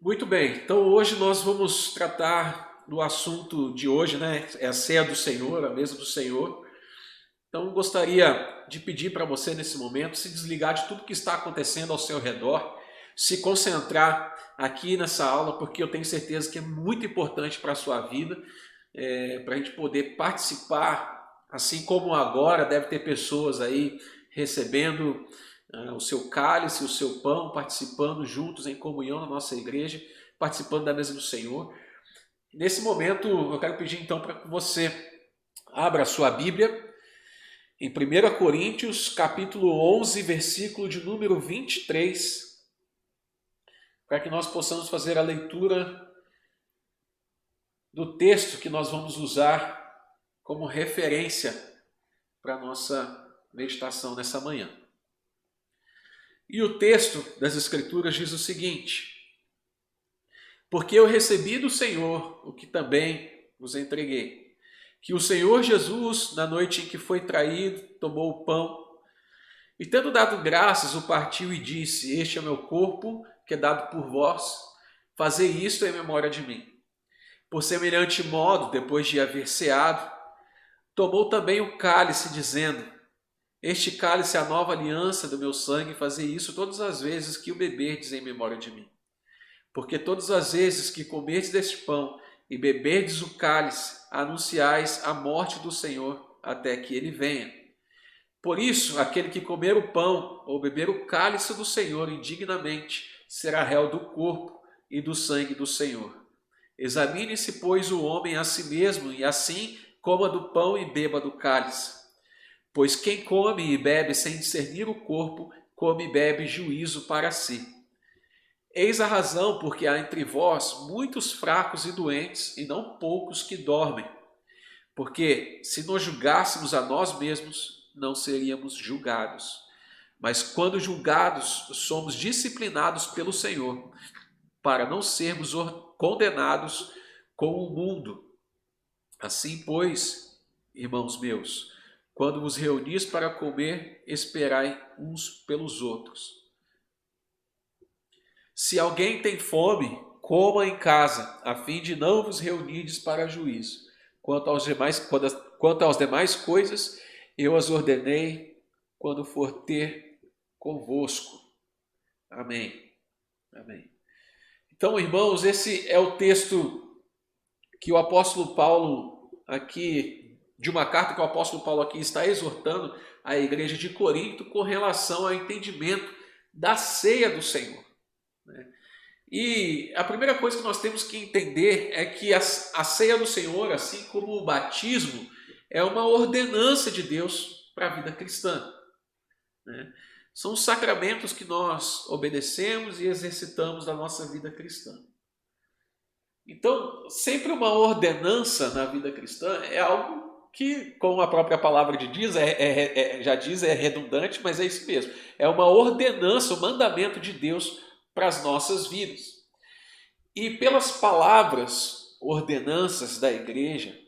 Muito bem, então hoje nós vamos tratar do assunto de hoje, né? É a ceia do Senhor, a mesa do Senhor. Então gostaria de pedir para você nesse momento se desligar de tudo que está acontecendo ao seu redor, se concentrar aqui nessa aula, porque eu tenho certeza que é muito importante para a sua vida, para a gente poder participar, assim como agora deve ter pessoas aí recebendo o seu cálice, o seu pão, participando juntos em comunhão na nossa igreja, participando da mesa do Senhor. Nesse momento, eu quero pedir então para que você abra a sua Bíblia em 1 Coríntios, capítulo 11, versículo de número 23, para que nós possamos fazer a leitura do texto que nós vamos usar como referência para a nossa meditação nessa manhã. E o texto das Escrituras diz o seguinte: porque eu recebi do Senhor o que também vos entreguei, que o Senhor Jesus, na noite em que foi traído, tomou o pão e, tendo dado graças, o partiu e disse: este é meu corpo, que é dado por vós, fazei isto em memória de mim. Por semelhante modo, depois de haver ceado, tomou também o cálice, dizendo: este cálice é a nova aliança do meu sangue, fazei isso todas as vezes que o beberdes em memória de mim. Porque todas as vezes que comerdes deste pão e beberdes o cálice, anunciais a morte do Senhor até que ele venha. Por isso, aquele que comer o pão ou beber o cálice do Senhor indignamente será réu do corpo e do sangue do Senhor. Examine-se, pois, o homem a si mesmo, e assim coma do pão e beba do cálice. Pois quem come e bebe sem discernir o corpo, come e bebe juízo para si. Eis a razão porque há entre vós muitos fracos e doentes, e não poucos que dormem. Porque se nos julgássemos a nós mesmos, não seríamos julgados. Mas quando julgados, somos disciplinados pelo Senhor, para não sermos condenados com o mundo. Assim, pois, irmãos meus, quando vos reunis para comer, esperai uns pelos outros. Se alguém tem fome, coma em casa, a fim de não vos reunirdes para juízo. Quanto aos demais coisas, eu as ordenei quando for ter convosco. Amém. Amém. Então, irmãos, esse é o texto que o apóstolo Paulo aqui, de uma carta que o apóstolo Paulo aqui está exortando a igreja de Corinto com relação ao entendimento da ceia do Senhor. E a primeira coisa que nós temos que entender é que a ceia do Senhor, assim como o batismo, é uma ordenança de Deus para a vida cristã. São os sacramentos que nós obedecemos e exercitamos na nossa vida cristã. Então, sempre uma ordenança na vida cristã é algo que, como a própria palavra já diz, é redundante, mas é isso mesmo. É uma ordenança, um mandamento de Deus para as nossas vidas. E pelas palavras, ordenanças da igreja,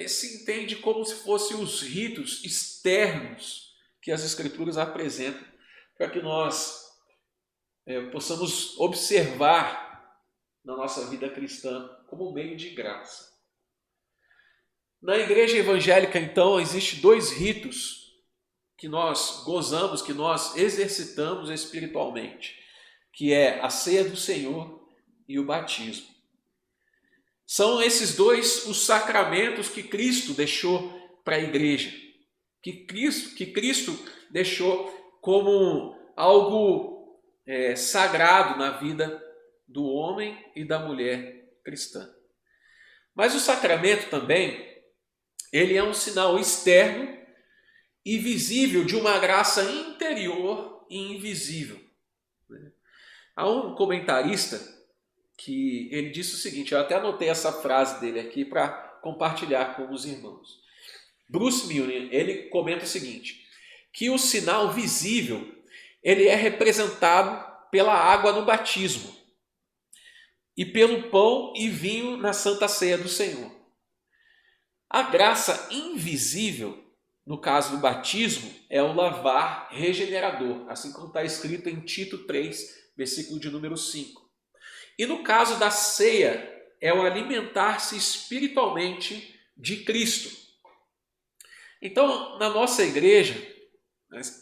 se entende como se fossem os ritos externos que as Escrituras apresentam para que nós possamos observar na nossa vida cristã como meio de graça. Na igreja evangélica, então, existem dois ritos que nós gozamos, que nós exercitamos espiritualmente, que é a ceia do Senhor e o batismo. São esses dois os sacramentos que Cristo deixou para a igreja, que Cristo deixou como algo sagrado na vida do homem e da mulher cristã. Mas o sacramento também, ele é um sinal externo e visível de uma graça interior e invisível. Há um comentarista que ele disse o seguinte, eu até anotei essa frase dele aqui para compartilhar com os irmãos. Bruce Milne, ele comenta o seguinte, que o sinal visível, ele é representado pela água no batismo e pelo pão e vinho na Santa Ceia do Senhor. A graça invisível, no caso do batismo, é o lavar regenerador, assim como está escrito em Tito 3, versículo de número 5. E no caso da ceia, é o alimentar-se espiritualmente de Cristo. Então, na nossa igreja,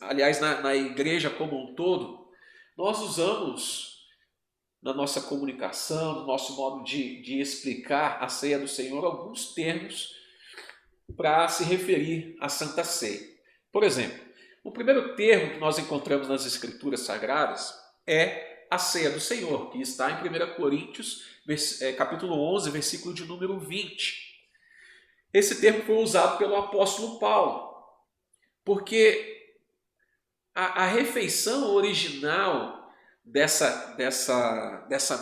aliás, na igreja como um todo, nós usamos na nossa comunicação, no nosso modo de explicar a ceia do Senhor, alguns termos para se referir à Santa Ceia. Por exemplo, o primeiro termo que nós encontramos nas Escrituras Sagradas é a ceia do Senhor, que está em 1 Coríntios, capítulo 11, versículo de número 20. Esse termo foi usado pelo apóstolo Paulo, porque a refeição original dessa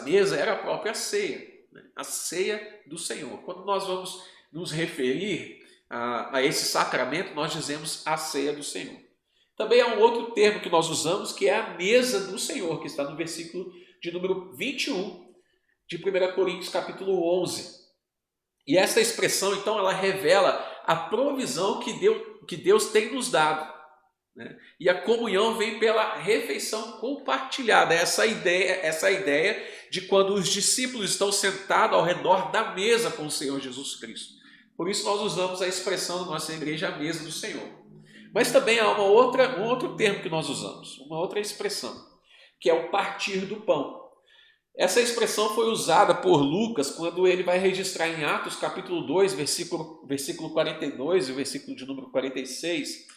mesa era a própria ceia, né? A ceia do Senhor. Quando nós vamos nos referir a esse sacramento, nós dizemos a ceia do Senhor. Também há um outro termo que nós usamos, que é a mesa do Senhor, que está no versículo de número 21 de 1 Coríntios capítulo 11. E essa expressão, então, ela revela a provisão que Deus tem nos dado, né? E a comunhão vem pela refeição compartilhada. Essa ideia de quando os discípulos estão sentados ao redor da mesa com o Senhor Jesus Cristo. Por isso nós usamos a expressão da nossa igreja, a mesa do Senhor. Mas também há um outro termo que nós usamos, uma outra expressão, que é o partir do pão. Essa expressão foi usada por Lucas quando ele vai registrar em Atos capítulo 2, versículo 42 e o versículo de número 46,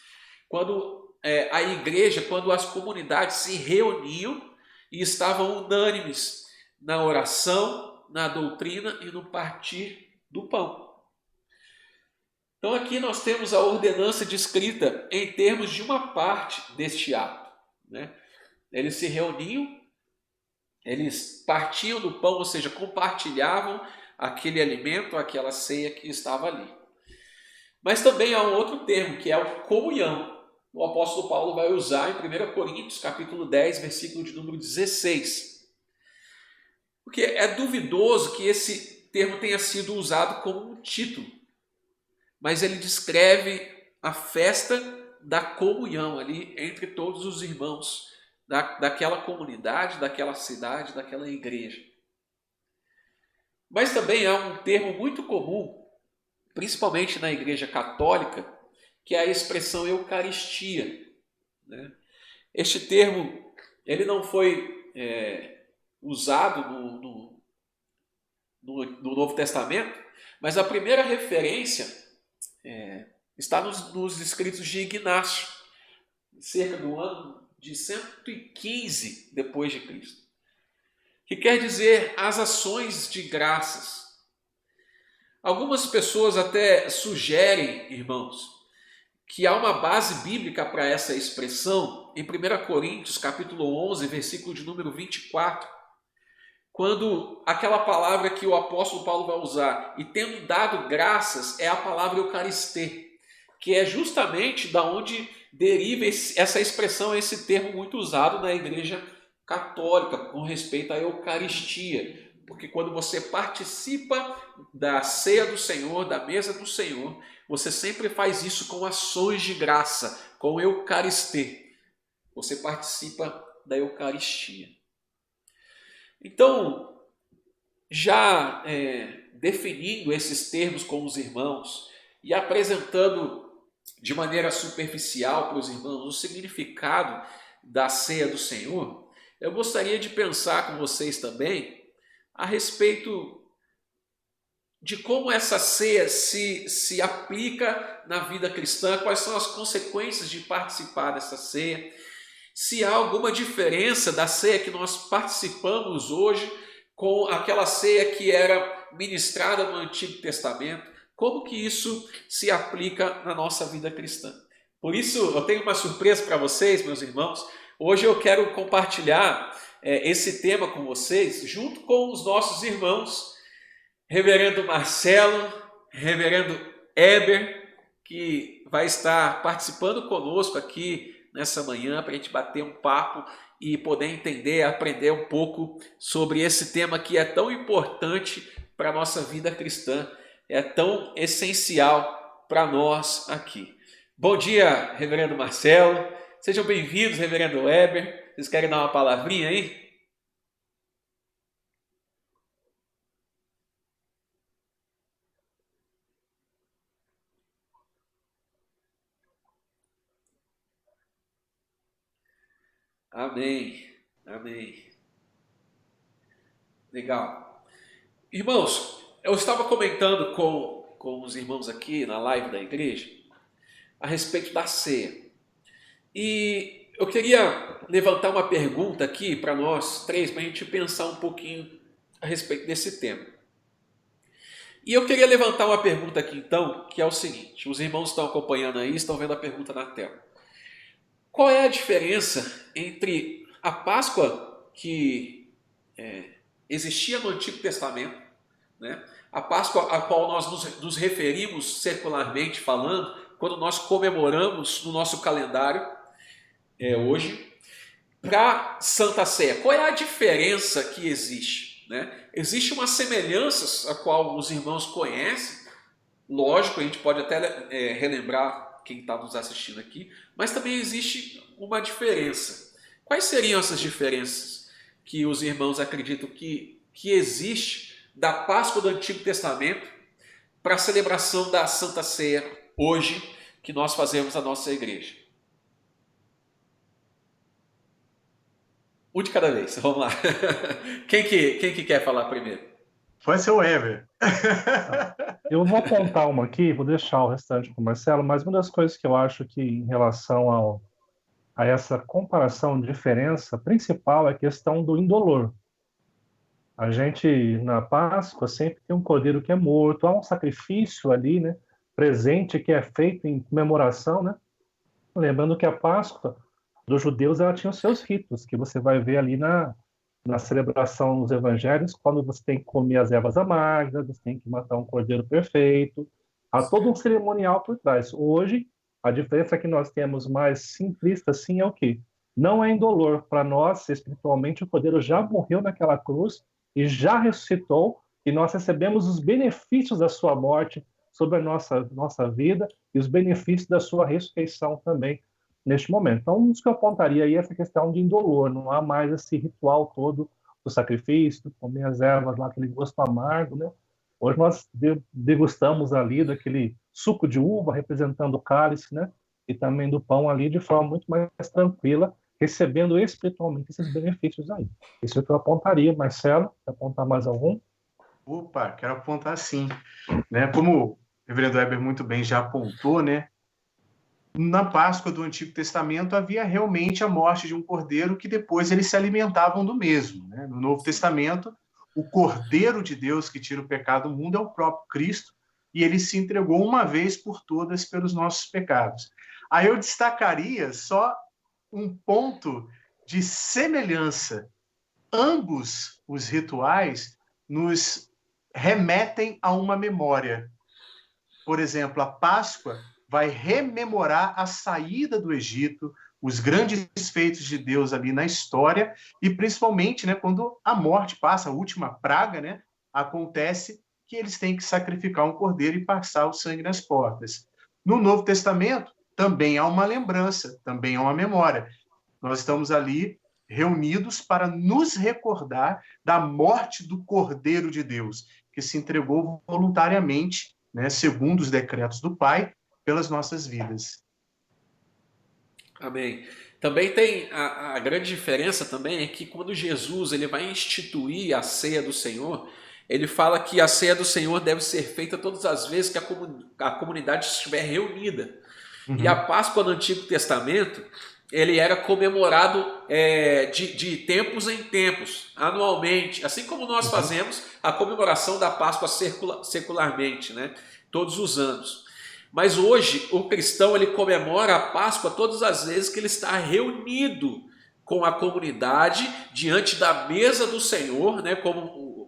quando a igreja, quando as comunidades se reuniam e estavam unânimes na oração, na doutrina e no partir do pão. Então aqui nós temos a ordenança descrita em termos de uma parte deste ato, né? Eles se reuniam, eles partiam do pão, ou seja, compartilhavam aquele alimento, aquela ceia que estava ali. Mas também há um outro termo, que é o comunhão. O apóstolo Paulo vai usar em 1 Coríntios, capítulo 10, versículo de número 16. Porque é duvidoso que esse termo tenha sido usado como um título, mas ele descreve a festa da comunhão ali entre todos os irmãos daquela comunidade, daquela cidade, daquela igreja. Mas também há um termo muito comum, principalmente na igreja católica, que é a expressão Eucaristia, né? Este termo ele não foi usado no Novo Testamento, mas a primeira referência está nos escritos de Ignácio, cerca do ano de 115 depois de Cristo, que quer dizer as ações de graças. Algumas pessoas até sugerem, irmãos, que há uma base bíblica para essa expressão em 1 Coríntios, capítulo 11, versículo de número 24, quando aquela palavra que o apóstolo Paulo vai usar, e tendo dado graças, é a palavra Eucaristê, que é justamente da onde deriva essa expressão, esse termo muito usado na igreja católica com respeito à Eucaristia. Porque quando você participa da ceia do Senhor, da mesa do Senhor, você sempre faz isso com ações de graça, com Eucaristê. Você participa da Eucaristia. Então, já definindo esses termos com os irmãos e apresentando de maneira superficial para os irmãos o significado da ceia do Senhor, eu gostaria de pensar com vocês também a respeito de como essa ceia se aplica na vida cristã, quais são as consequências de participar dessa ceia, se há alguma diferença da ceia que nós participamos hoje com aquela ceia que era ministrada no Antigo Testamento, como que isso se aplica na nossa vida cristã. Por isso, eu tenho uma surpresa para vocês, meus irmãos. Hoje eu quero compartilhar esse tema com vocês, junto com os nossos irmãos, Reverendo Marcelo, Reverendo Eber, que vai estar participando conosco aqui nessa manhã para a gente bater um papo e poder entender, aprender um pouco sobre esse tema que é tão importante para a nossa vida cristã, é tão essencial para nós aqui. Bom dia, Reverendo Marcelo. Sejam bem-vindos, Reverendo Weber. Vocês querem dar uma palavrinha aí? Amém. Amém. Legal. Irmãos, eu estava comentando com os irmãos aqui na live da igreja a respeito da ceia. E eu queria levantar uma pergunta aqui para nós três, para a gente pensar um pouquinho a respeito desse tema. E eu queria levantar uma pergunta aqui então, que é o seguinte: os irmãos estão acompanhando aí, estão vendo a pergunta na tela. Qual é a diferença entre a Páscoa que existia no Antigo Testamento, né? A Páscoa a qual nós nos referimos secularmente falando, quando nós comemoramos no nosso calendário hoje, para Santa Ceia? Qual é a diferença que existe, né? Existe uma semelhança a qual os irmãos conhecem, lógico, a gente pode até relembrar quem está nos assistindo aqui, mas também existe uma diferença. Quais seriam essas diferenças que os irmãos acreditam que existe da Páscoa do Antigo Testamento para a celebração da Santa Ceia hoje, que nós fazemos na nossa igreja? Um de cada vez, vamos lá. Quem que quer falar primeiro? Pode ser o Ever. Eu vou apontar uma aqui, vou deixar o restante com o Marcelo, mas uma das coisas que eu acho que em relação a essa comparação de diferença principal é a questão do indolor. A gente, na Páscoa, sempre tem um cordeiro que é morto, há um sacrifício ali, né, presente, que é feito em comemoração, né? Lembrando que a Páscoa dos judeus ela tinha os seus ritos, que você vai ver ali na celebração nos evangelhos, quando você tem que comer as ervas amargas, você tem que matar um cordeiro perfeito. Há todo um cerimonial por trás. Hoje, a diferença que nós temos mais simplista, assim, é o quê? Não é indolor. Para nós, espiritualmente, o cordeiro já morreu naquela cruz e já ressuscitou, e nós recebemos os benefícios da sua morte sobre a nossa vida e os benefícios da sua ressurreição também neste momento. Então, isso que eu apontaria aí é essa questão de indolor, não há mais esse ritual todo do sacrifício, comer as ervas lá, aquele gosto amargo, né? Hoje nós degustamos ali daquele suco de uva representando o cálice, né? E também do pão ali de forma muito mais tranquila, recebendo espiritualmente esses benefícios aí. Isso é o que eu apontaria. Marcelo, quer apontar mais algum? Opa, quero apontar sim. Né? Como o reverendo Weber muito bem já apontou, né? Na Páscoa do Antigo Testamento havia realmente a morte de um cordeiro que depois eles se alimentavam do mesmo. Né? No Novo Testamento, o Cordeiro de Deus que tira o pecado do mundo é o próprio Cristo e ele se entregou uma vez por todas pelos nossos pecados. Aí eu destacaria só um ponto de semelhança. Ambos os rituais nos remetem a uma memória. Por exemplo, a Páscoa vai rememorar a saída do Egito, os grandes feitos de Deus ali na história, e principalmente, né, quando a morte passa, a última praga, né, acontece que eles têm que sacrificar um cordeiro e passar o sangue nas portas. No Novo Testamento, também há uma lembrança, também há uma memória. Nós estamos ali reunidos para nos recordar da morte do Cordeiro de Deus, que se entregou voluntariamente, né, segundo os decretos do Pai, pelas nossas vidas. Amém. Também tem a grande diferença também é que quando Jesus ele vai instituir a ceia do Senhor, ele fala que a ceia do Senhor deve ser feita todas as vezes que a comunidade estiver reunida. E a Páscoa no Antigo Testamento, ele era comemorado de tempos em tempos, anualmente, assim como nós fazemos a comemoração da Páscoa secularmente, né? Todos os anos. Mas hoje o cristão ele comemora a Páscoa todas as vezes que ele está reunido com a comunidade diante da mesa do Senhor, né? Como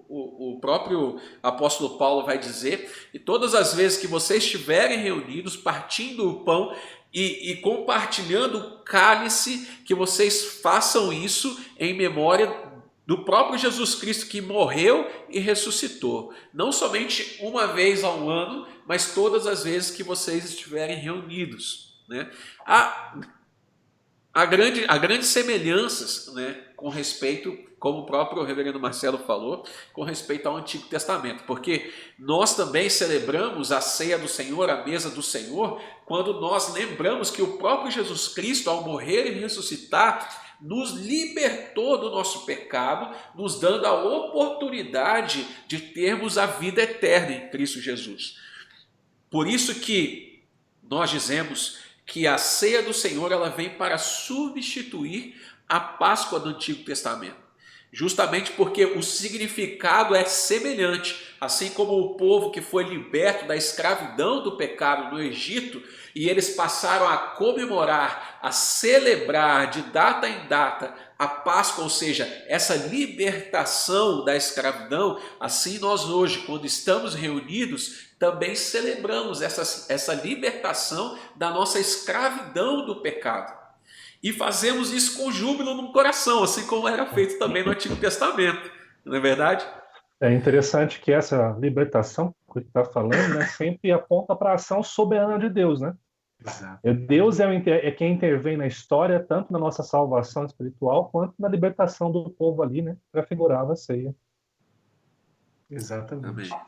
o próprio apóstolo Paulo vai dizer, e todas as vezes que vocês estiverem reunidos, partindo o pão e compartilhando o cálice, que vocês façam isso em memória do próprio Jesus Cristo que morreu e ressuscitou. Não somente uma vez ao ano, mas todas as vezes que vocês estiverem reunidos. Né? Há grandes semelhanças, né, com respeito, como o próprio reverendo Marcelo falou, com respeito ao Antigo Testamento, porque nós também celebramos a ceia do Senhor, a mesa do Senhor, quando nós lembramos que o próprio Jesus Cristo, ao morrer e ressuscitar, nos libertou do nosso pecado, nos dando a oportunidade de termos a vida eterna em Cristo Jesus. Por isso que nós dizemos que a ceia do Senhor ela vem para substituir a Páscoa do Antigo Testamento. Justamente porque o significado é semelhante, assim como o povo que foi liberto da escravidão do pecado no Egito, e eles passaram a comemorar, a celebrar de data em data a Páscoa, ou seja, essa libertação da escravidão, assim nós hoje, quando estamos reunidos, também celebramos essa libertação da nossa escravidão do pecado. E fazemos isso com júbilo no coração, assim como era feito também no Antigo Testamento. Não é verdade? É interessante que essa libertação que está falando, né, sempre aponta para a ação soberana de Deus, né? Exato. Deus é quem intervém na história, tanto na nossa salvação espiritual, quanto na libertação do povo ali, né? Prefigurava a ceia. Exatamente. Amém.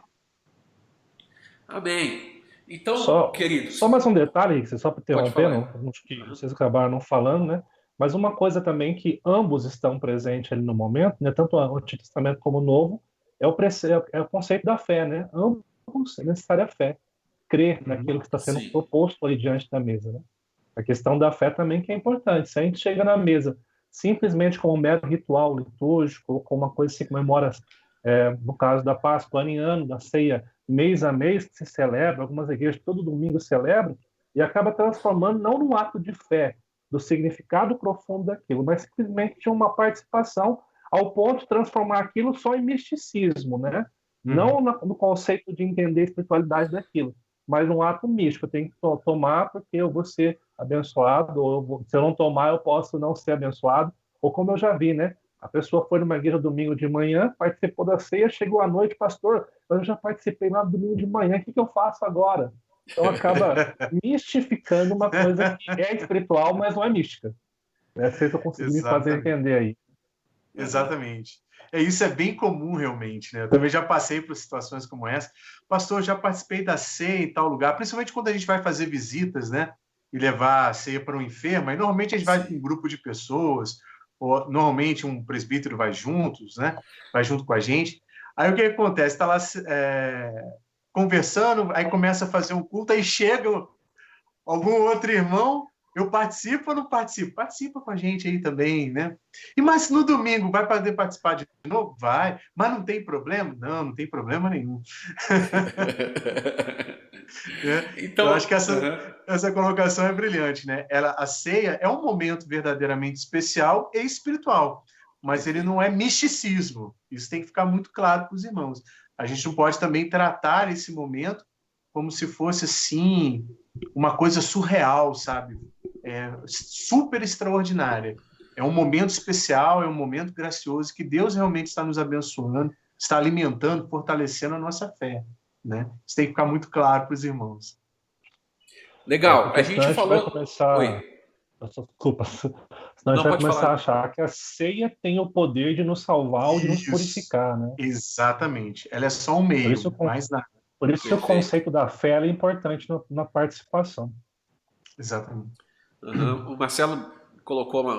Amém. Então, queridos... Só mais um detalhe, só para interromper, acho que vocês acabaram não falando, né? Mas uma coisa também que ambos estão presentes ali no momento, né? Tanto o Antigo Testamento como o Novo, é o conceito da fé, né? Ambos é necessária a fé. Crer naquilo que está sendo proposto ali diante da mesa, né? A questão da fé também que é importante. Se a gente chega na mesa simplesmente como um mero ritual litúrgico, ou como uma coisa que se comemora, no caso da Páscoa, ano em ano, da ceia, mês a mês, que se celebra, algumas igrejas todo domingo celebram, e acaba transformando não num ato de fé, do significado profundo daquilo, mas simplesmente de uma participação ao ponto de transformar aquilo só em misticismo, né? Não no conceito de entender a espiritualidade daquilo, mas um ato místico. Eu tenho que tomar porque eu vou ser abençoado, ou se eu não tomar, eu posso não ser abençoado, ou como eu já vi, né? A pessoa foi numa igreja domingo de manhã, participou da ceia, chegou à noite, pastor, eu já participei lá no domingo de manhã, o que eu faço agora? Então acaba mistificando uma coisa que é espiritual, mas não é mística. Não sei se eu consegui me fazer entender aí. Exatamente. Isso é bem comum, realmente, né? Eu também já passei por situações como essa. Pastor, já participei da ceia em tal lugar, principalmente quando a gente vai fazer visitas, né? E levar a ceia para um enfermo. Aí, normalmente, a gente vai com um grupo de pessoas, ou normalmente um presbítero vai juntos, né? Vai junto com a gente. Aí, o que acontece? Está lá conversando, aí começa a fazer um culto, aí chega algum outro irmão. Eu participo ou não participo? Participa com a gente aí também, né? Mas no domingo vai poder participar de novo? Vai. Mas não tem problema? Não, não tem problema nenhum. Então, eu acho que essa colocação é brilhante, né? A ceia é um momento verdadeiramente especial e espiritual, mas ele não é misticismo. Isso tem que ficar muito claro para os irmãos. A gente não pode também tratar esse momento como se fosse, assim, uma coisa surreal, sabe? Super extraordinária. É um momento especial, é um momento gracioso que Deus realmente está nos abençoando, está alimentando, fortalecendo a nossa fé, né? Isso tem que ficar muito claro para os irmãos. Legal. A gente falou... Vai começar... Oi. Desculpa. Senão a gente vai começar a achar que a ceia tem o poder de nos salvar ou de nos purificar, né? Exatamente. Ela é só um meio, mais nada. Por isso que o conceito da fé é importante na participação. Exatamente. O Marcelo colocou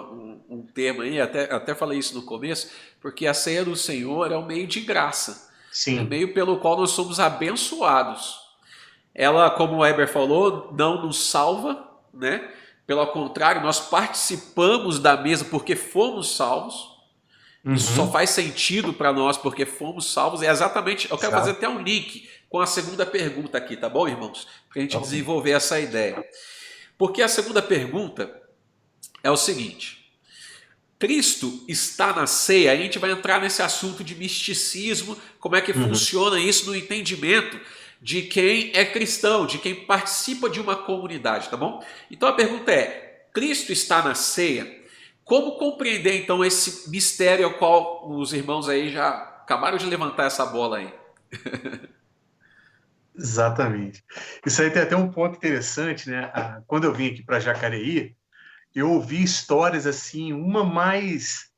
um termo aí, até falei isso no começo, porque a ceia do Senhor é um meio de graça. Sim. É um meio pelo qual nós somos abençoados. Ela, como o Heber falou, não nos salva, né? Pelo contrário, nós participamos da mesa porque fomos salvos. Isso só faz sentido para nós porque fomos salvos. É exatamente, eu quero fazer até um link com a segunda pergunta aqui, tá bom, irmãos? Para a gente desenvolver essa ideia. Porque a segunda pergunta é o seguinte: Cristo está na ceia? A gente vai entrar nesse assunto de misticismo, como é que funciona isso no entendimento de quem é cristão, de quem participa de uma comunidade, tá bom? Então a pergunta é: Cristo está na ceia? Como compreender então esse mistério ao qual os irmãos aí já acabaram de levantar essa bola aí? Exatamente. Isso aí tem até um ponto interessante, né? Quando eu vim aqui para Jacareí, eu ouvi histórias assim, uma mais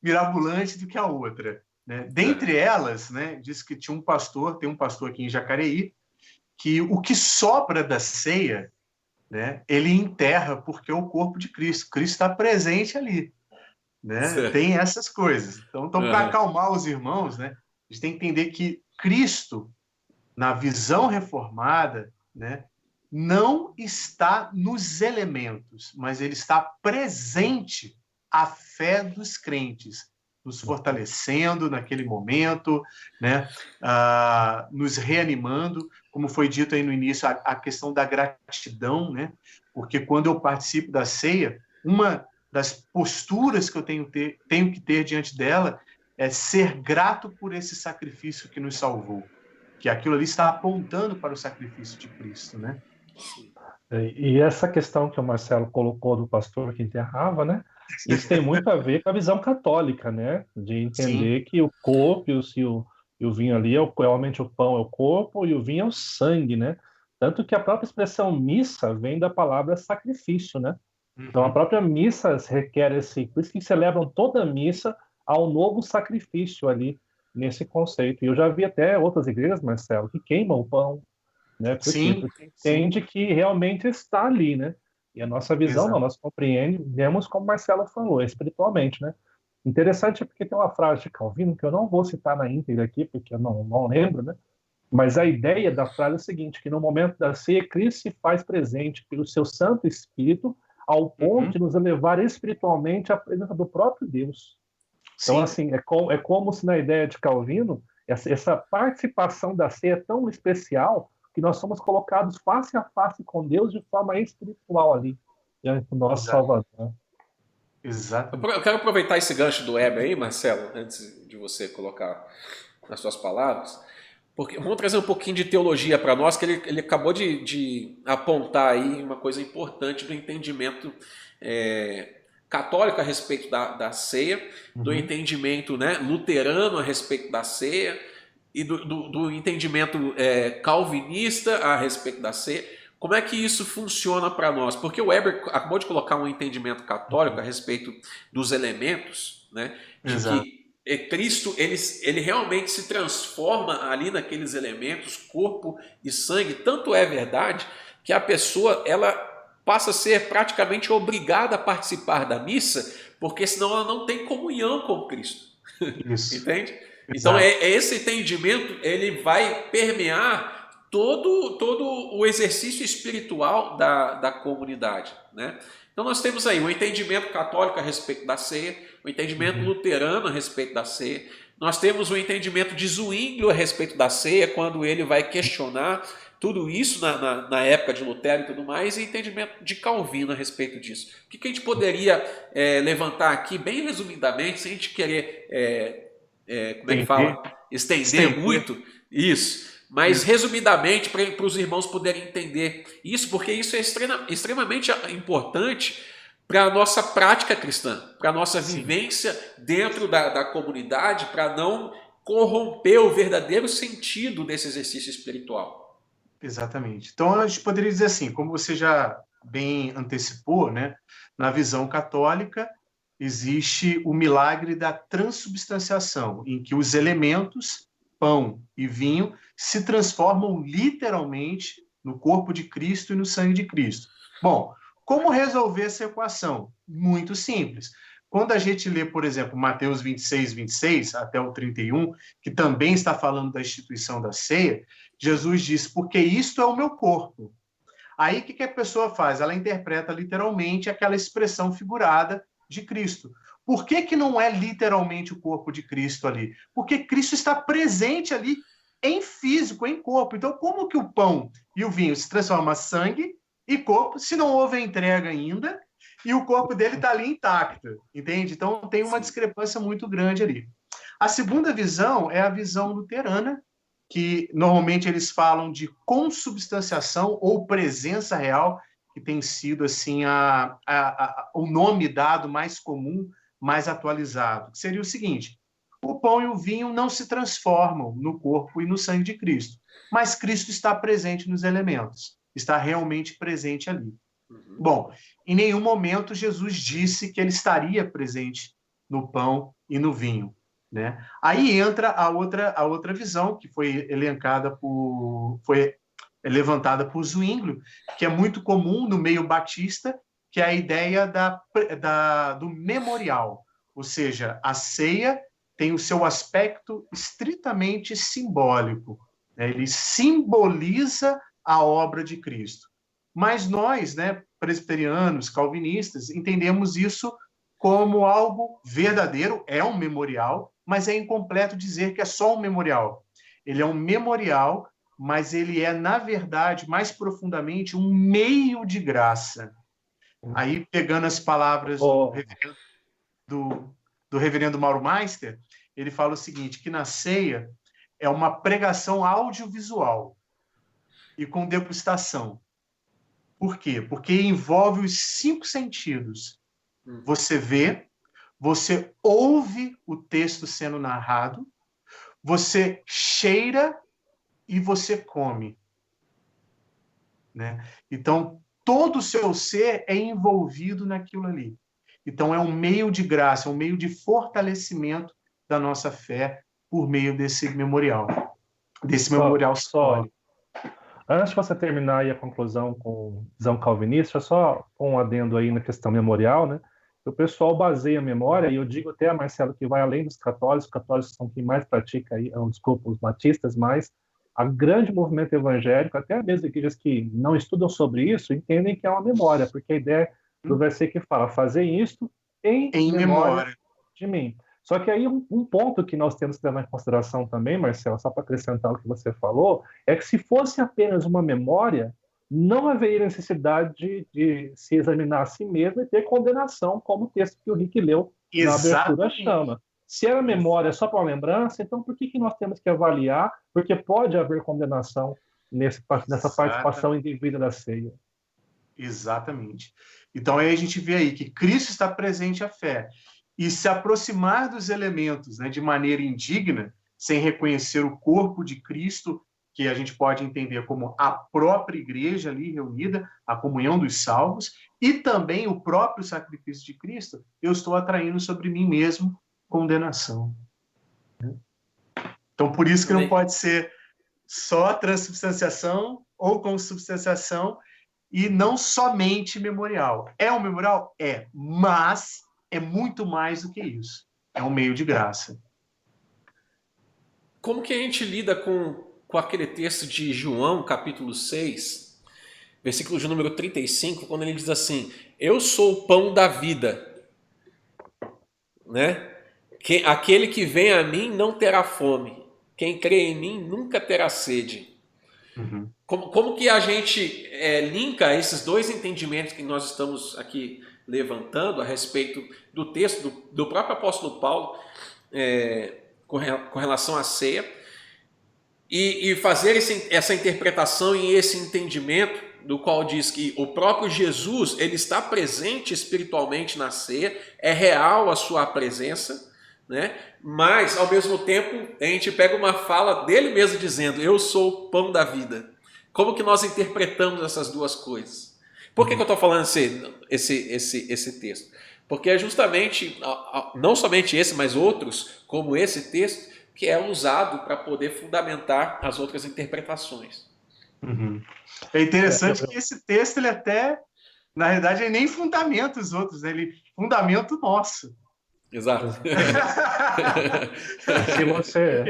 mirabolante do que a outra, né? Dentre elas, né, diz que tem um pastor aqui em Jacareí, que o que sobra da ceia né? Ele enterra porque é o corpo de Cristo. Cristo está presente ali, né? Certo. Tem essas coisas. Então para Aham. acalmar os irmãos, né? A gente tem que entender que Cristo, na visão reformada, né, não está nos elementos, mas ele está presente à fé dos crentes, nos fortalecendo naquele momento, né, nos reanimando, como foi dito aí no início, a questão da gratidão, né, porque quando eu participo da ceia, uma das posturas que eu tenho que ter diante dela é ser grato por esse sacrifício que nos salvou, que aquilo ali está apontando para o sacrifício de Cristo, né? E essa questão que o Marcelo colocou do pastor que enterrava, né? Isso tem muito a ver com a visão católica, né? De Sim. entender que o corpo e o vinho ali realmente o pão é o corpo e o vinho é o sangue, né? Tanto que a própria expressão missa vem da palavra sacrifício, né? Então a Uhum. própria missa requer esse, por isso que celebram toda a missa ao novo sacrifício ali nesse conceito. E eu já vi até outras igrejas, Marcelo, que queimam o pão, né? Por quê? Sim, Porque sim, entende que realmente está ali, né? E a nossa visão, não, exato. nós compreendemos como o Marcelo falou, espiritualmente, né? Interessante porque tem uma frase de Calvino que eu não vou citar na íntegra aqui, porque eu não lembro, né? Mas a ideia da frase é a seguinte, que no momento da ceia, Cristo se faz presente pelo seu Santo Espírito ao ponto Uhum. de nos elevar espiritualmente à presença do próprio Deus. Então, Sim, assim, é como se na ideia de Calvino, essa participação da ceia é tão especial que nós somos colocados face a face com Deus de forma espiritual ali, diante do nosso exato, Salvador. exatamente. Eu quero aproveitar esse gancho do Weber aí, Marcelo, antes de você colocar nas suas palavras, porque vamos trazer um pouquinho de teologia para nós, que ele acabou de apontar aí uma coisa importante do entendimento católico a respeito da ceia, do Uhum. entendimento, né, luterano a respeito da ceia e do entendimento calvinista a respeito da ceia. Como é que isso funciona para nós? Porque o Weber acabou de colocar um entendimento católico a respeito dos elementos, né, de Exato. que Cristo ele realmente se transforma ali naqueles elementos, corpo e sangue. Tanto é verdade que a pessoa ela passa a ser praticamente obrigada a participar da missa, porque senão ela não tem comunhão com Cristo. Isso, Entende? Então exato. esse entendimento ele vai permear todo o exercício espiritual da comunidade, né? Então nós temos aí o entendimento católico a respeito da ceia, o entendimento Uhum. luterano a respeito da ceia, nós temos o entendimento de Zwinglio a respeito da ceia, quando ele vai questionar tudo isso na época de Lutero e tudo mais, e entendimento de Calvino a respeito disso. O que a gente poderia levantar aqui, bem resumidamente, sem a gente querer como é que Estender, fala? Estender estender, muito isso, mas isso. resumidamente para os irmãos poderem entender isso, porque isso é extremamente importante para a nossa prática cristã, para a nossa Sim, vivência dentro da comunidade, para não corromper o verdadeiro sentido desse exercício espiritual. exatamente. Então a gente poderia dizer assim, como você já bem antecipou, né? Na visão católica existe o milagre da transubstanciação, em que os elementos, pão e vinho, se transformam literalmente no corpo de Cristo e no sangue de Cristo. Bom, como resolver essa equação? Muito simples. Quando a gente lê, por exemplo, Mateus 26 até o 31, que também está falando da instituição da ceia, Jesus diz, porque isto é o meu corpo. Aí o que a pessoa faz? Ela interpreta literalmente aquela expressão figurada de Cristo. Por que não é literalmente o corpo de Cristo ali? Porque Cristo está presente ali em físico, em corpo. Então, como que o pão e o vinho se transformam em sangue e corpo, se não houve a entrega ainda, e o corpo dele está ali intacto, entende? Então, tem uma Sim. discrepância muito grande ali. A segunda visão é a visão luterana, que normalmente eles falam de consubstanciação ou presença real, que tem sido assim o nome dado mais comum, mais atualizado. Que seria o seguinte: o pão e o vinho não se transformam no corpo e no sangue de Cristo, mas Cristo está presente nos elementos, está realmente presente ali. Uhum. Bom, em nenhum momento Jesus disse que ele estaria presente no pão e no vinho, né? Aí entra a outra visão que foi elencada foi levantada por Zwinglio, que é muito comum no meio batista, que é a ideia do memorial. Ou seja, a ceia tem o seu aspecto estritamente simbólico, né? Ele simboliza a obra de Cristo. Mas nós, né, presbiterianos, calvinistas, entendemos isso como algo verdadeiro, é um memorial, mas é incompleto dizer que é só um memorial. Ele é um memorial, mas ele é, na verdade, mais profundamente, um meio de graça. Aí, pegando as palavras do reverendo Mauro Meister, ele fala o seguinte, que na ceia é uma pregação audiovisual e com degustação. Por quê? Porque envolve os 5 sentidos. Você vê, você ouve o texto sendo narrado, você cheira e você come, né? Então, todo o seu ser é envolvido naquilo ali. Então, é um meio de graça, é um meio de fortalecimento da nossa fé por meio desse memorial simbólico. Antes de você terminar aí a conclusão com visão calvinista, só um adendo aí na questão memorial, né? O pessoal baseia a memória, e eu digo até, Marcelo, que vai além dos católicos, os católicos são quem mais pratica aí, desculpa, os batistas, mas a grande movimento evangélico, até mesmo igrejas que não estudam sobre isso, entendem que é uma memória, porque a ideia do versículo que fala, fazer isto em memória de mim. Só que aí um ponto que nós temos que levar em consideração também, Marcelo, só para acrescentar o que você falou, é que se fosse apenas uma memória, não haveria necessidade de se examinar a si mesmo e ter condenação, como o texto que o Rick leu na abertura chama. Se era memória só para uma lembrança, então por que nós temos que avaliar? Porque pode haver condenação nessa participação indevida da ceia. Exatamente. Então aí a gente vê aí que Cristo está presente à fé. E se aproximar dos elementos, né, de maneira indigna, sem reconhecer o corpo de Cristo, que a gente pode entender como a própria igreja ali reunida, a comunhão dos salvos, e também o próprio sacrifício de Cristo, eu estou atraindo sobre mim mesmo condenação. Então, por isso que não pode ser só transubstanciação ou consubstanciação e não somente memorial. É um memorial? É, mas é muito mais do que isso. É um meio de graça. Como que a gente lida com aquele texto de João, capítulo 6, versículo de número 35, quando ele diz assim, eu sou o pão da vida, né? Aquele que vem a mim não terá fome, quem crê em mim nunca terá sede. Uhum. Como que a gente linka esses dois entendimentos que nós estamos aqui levantando a respeito do texto do próprio apóstolo Paulo com relação à ceia e fazer essa interpretação e esse entendimento do qual diz que o próprio Jesus ele está presente espiritualmente na ceia, é real a sua presença, né? Mas ao mesmo tempo a gente pega uma fala dele mesmo dizendo, eu sou o pão da vida. Como que nós interpretamos essas duas coisas? Por que eu estou falando esse texto? Porque é justamente, não somente esse, mas outros, como esse texto, que é usado para poder fundamentar as outras interpretações. Uhum. É interessante que esse texto, ele até, na realidade, ele nem fundamenta os outros, né? Ele fundamenta o nosso. Exato.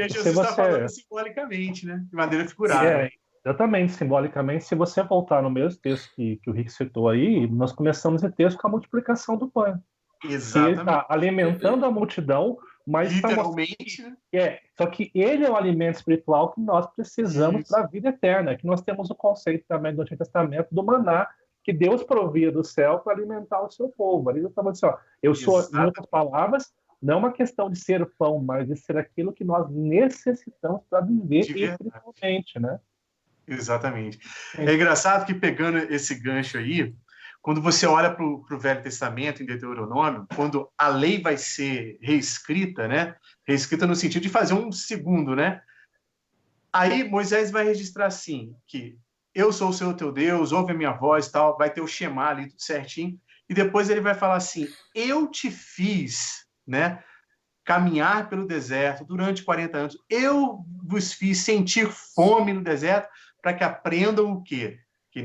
Jesus está falando simbolicamente, né? De maneira figurada. Exatamente, simbolicamente. Se você voltar no mesmo texto que o Rick citou aí, nós começamos esse texto com a multiplicação do pão. Exatamente. Ele está alimentando a multidão, mas literalmente, né? Só que ele é o alimento espiritual que nós precisamos para a vida eterna, que nós temos o conceito também do Antigo Testamento do maná, que Deus provia do céu para alimentar o seu povo. Ali eu estava dizendo, eu sou, em outras palavras, não uma questão de ser pão, mas de ser aquilo que nós necessitamos para viver espiritualmente, né? Exatamente. É engraçado que, pegando esse gancho aí, quando você olha para o Velho Testamento, em Deuteronômio, quando a lei vai ser reescrita, né? Reescrita no sentido de fazer um segundo, né? Aí Moisés vai registrar assim, que eu sou o Senhor teu Deus, ouve a minha voz, tal, vai ter o Shema ali, tudo certinho, e depois ele vai falar assim, eu te fiz, né? Caminhar pelo deserto durante 40 anos, eu vos fiz sentir fome no deserto, para que aprendam o quê? Que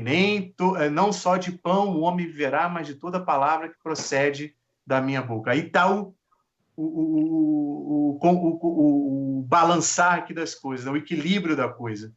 não só de pão o homem viverá, mas de toda palavra que procede da minha boca. Aí está o balançar aqui das coisas, o equilíbrio da coisa.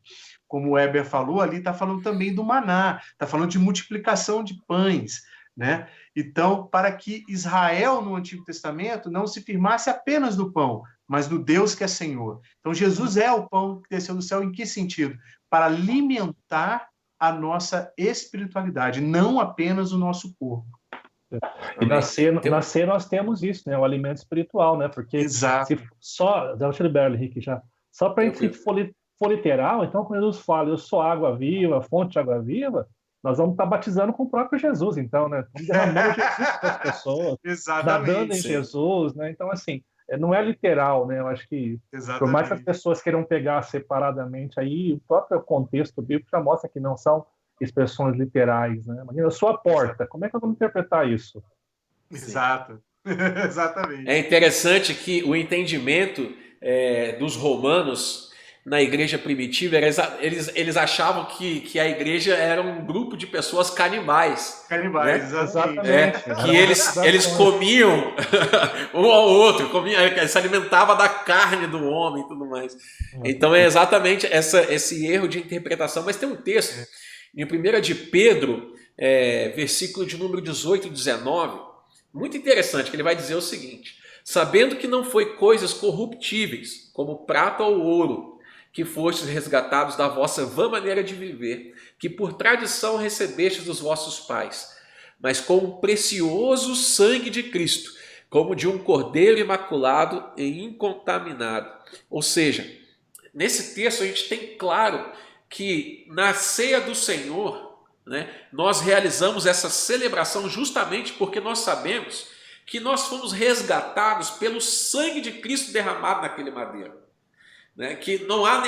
Como o Weber falou, ali está falando também do maná, está falando de multiplicação de pães, né? Então, para que Israel, no Antigo Testamento, não se firmasse apenas no pão, mas no Deus que é Senhor. Então, Jesus é o pão que desceu do céu, em que sentido? Para alimentar a nossa espiritualidade, não apenas o nosso corpo. E na ceia nós temos isso, né? O alimento espiritual, né? Porque Exato. se só, deixa eu liberar, Henrique, já. Só para a gente for literal, então quando Jesus fala, eu sou água viva, fonte de água viva, nós vamos estar batizando com o próprio Jesus, então, né? Estamos derramando Jesus para as pessoas, nadando em Jesus, né? Então, assim, não é literal, né? Eu acho que, por mais que as pessoas queiram pegar separadamente aí, o próprio contexto bíblico já mostra que não são expressões literais, né? Imagina, eu sou a porta, como é que eu vou interpretar isso? Exato, exatamente. É interessante que o entendimento dos romanos na igreja primitiva, eles achavam que a igreja era um grupo de pessoas canibais. Canibais, né? Exatamente. Que eles comiam um ao outro, se alimentavam da carne do homem e tudo mais. Então é exatamente esse erro de interpretação. Mas tem um texto, em 1 de Pedro, versículo de número 18 e 19, muito interessante, que ele vai dizer o seguinte: sabendo que não foi coisas corruptíveis, como prata ou ouro, que fostes resgatados da vossa vã maneira de viver, que por tradição recebestes dos vossos pais, mas com o precioso sangue de Cristo, como de um cordeiro imaculado e incontaminado. Ou seja, nesse texto a gente tem claro que na ceia do Senhor, né, nós realizamos essa celebração justamente porque nós sabemos que nós fomos resgatados pelo sangue de Cristo derramado naquele madeiro. Né, que não há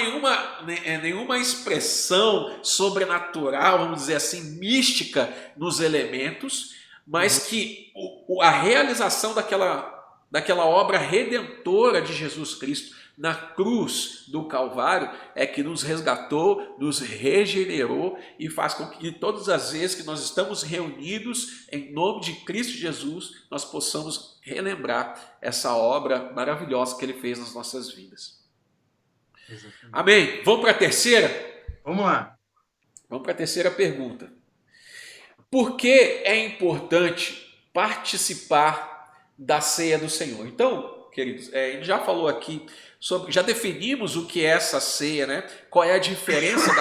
nenhuma expressão sobrenatural, vamos dizer assim, mística nos elementos, mas que a realização daquela obra redentora de Jesus Cristo na cruz do Calvário é que nos resgatou, nos regenerou e faz com que todas as vezes que nós estamos reunidos em nome de Cristo Jesus, nós possamos relembrar essa obra maravilhosa que Ele fez nas nossas vidas. Exatamente. Amém. Vamos para a terceira? Vamos lá. Vamos para a terceira pergunta. Por que é importante participar da ceia do Senhor? Então, queridos, a gente já falou aqui já definimos o que é essa ceia, né? Qual é a diferença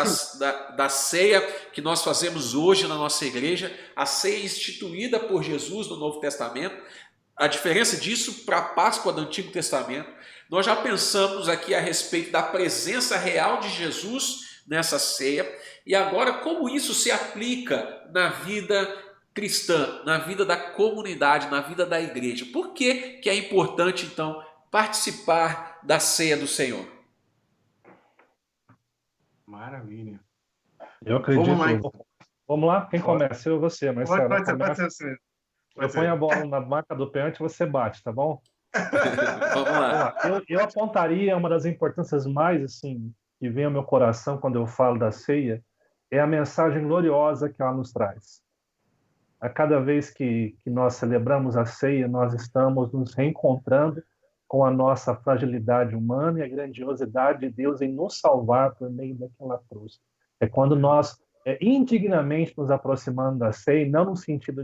da ceia que nós fazemos hoje na nossa igreja, a ceia instituída por Jesus no Novo Testamento, a diferença disso para a Páscoa do Antigo Testamento. Nós já pensamos aqui a respeito da presença real de Jesus nessa ceia, e agora como isso se aplica na vida cristã, na vida da comunidade, na vida da igreja. Por que é importante, então, participar da ceia do Senhor? Maravilha. Eu acredito. Vamos lá? Quem começa? Eu ou você, Marcelo? Pode ser você. Eu ponho a bola na marca do pênalti e você bate, tá bom? Vamos lá. Eu apontaria uma das importâncias mais assim que vem ao meu coração quando eu falo da ceia, é a mensagem gloriosa que ela nos traz. A cada vez que nós celebramos a ceia, nós estamos nos reencontrando com a nossa fragilidade humana e a grandiosidade de Deus em nos salvar por meio daquela cruz. É quando nós indignamente nos aproximando da ceia, não no sentido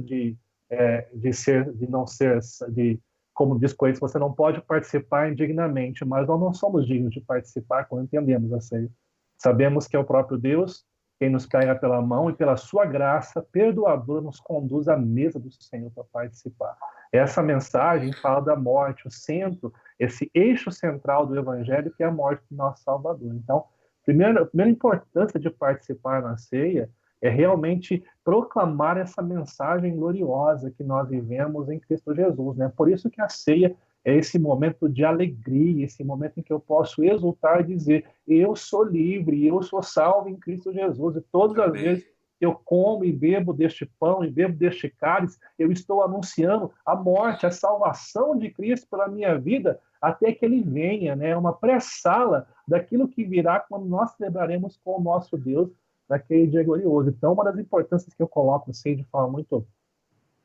como diz Coelho, você não pode participar indignamente, mas nós não somos dignos de participar quando entendemos a ceia. Sabemos que é o próprio Deus quem nos pega pela mão e pela sua graça perdoadora nos conduz à mesa do Senhor para participar. Essa mensagem fala da morte, o centro, esse eixo central do Evangelho, que é a morte do nosso Salvador. Então, a primeira importância de participar na ceia é realmente proclamar essa mensagem gloriosa que nós vivemos em Cristo Jesus, né? Por isso que a ceia é esse momento de alegria, esse momento em que eu posso exultar e dizer: eu sou livre, eu sou salvo em Cristo Jesus. E todas as vezes que eu como e bebo deste pão e bebo deste cálice, eu estou anunciando a morte, a salvação de Cristo pela minha vida, até que Ele venha, né? Uma pré-sala daquilo que virá quando nós celebraremos com o nosso Deus daquele dia glorioso. Então, uma das importâncias que eu coloco assim, de forma muito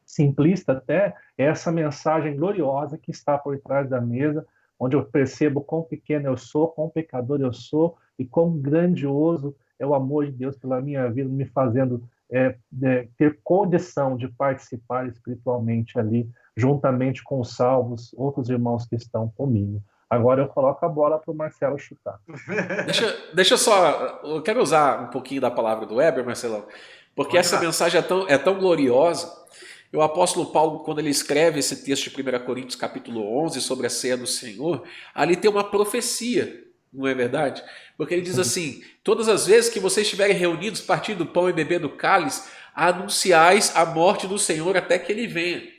simplista até, é essa mensagem gloriosa que está por trás da mesa, onde eu percebo quão pequeno eu sou, quão pecador eu sou e quão grandioso é o amor de Deus pela minha vida, me fazendo ter condição de participar espiritualmente ali, juntamente com os salvos, outros irmãos que estão comigo. Agora eu coloco a bola para o Marcelo chutar. Deixa eu só. Eu quero usar um pouquinho da palavra do Weber, Marcelão, porque Pode essa lá. mensagem é tão gloriosa. O apóstolo Paulo, quando ele escreve esse texto de 1 Coríntios capítulo 11 sobre a ceia do Senhor, ali tem uma profecia, não é verdade? Porque ele diz assim: todas as vezes que vocês estiverem reunidos, partindo do pão e bebendo do cálice, anunciais a morte do Senhor até que ele venha.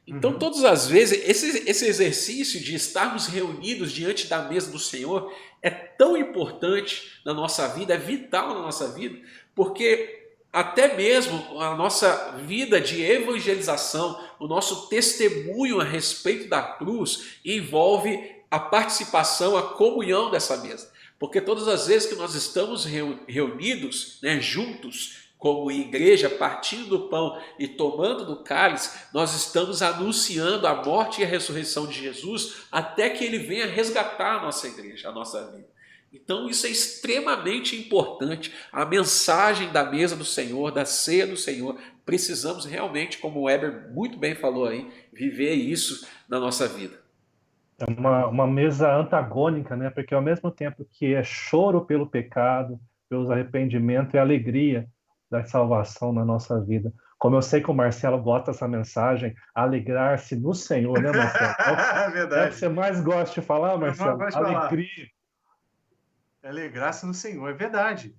Então, todas as vezes, esse exercício de estarmos reunidos diante da mesa do Senhor é tão importante na nossa vida, é vital na nossa vida, porque até mesmo a nossa vida de evangelização, o nosso testemunho a respeito da cruz envolve a participação, a comunhão dessa mesa. Porque todas as vezes que nós estamos reunidos, né, juntos, como igreja, partindo do pão e tomando do cálice, nós estamos anunciando a morte e a ressurreição de Jesus até que ele venha resgatar a nossa igreja, a nossa vida. Então isso é extremamente importante, a mensagem da mesa do Senhor, da ceia do Senhor. Precisamos realmente, como o Weber muito bem falou aí, viver isso na nossa vida. É uma mesa antagônica, né? Porque ao mesmo tempo que é choro pelo pecado, pelo arrependimento, é alegria da salvação na nossa vida. Como eu sei que o Marcelo gosta dessa mensagem, alegrar-se no Senhor, né, Marcelo? É o Verdade. que você mais gosta de falar, Eu Marcelo? gosto de falar. Alegria. Alegrar-se no Senhor, é verdade.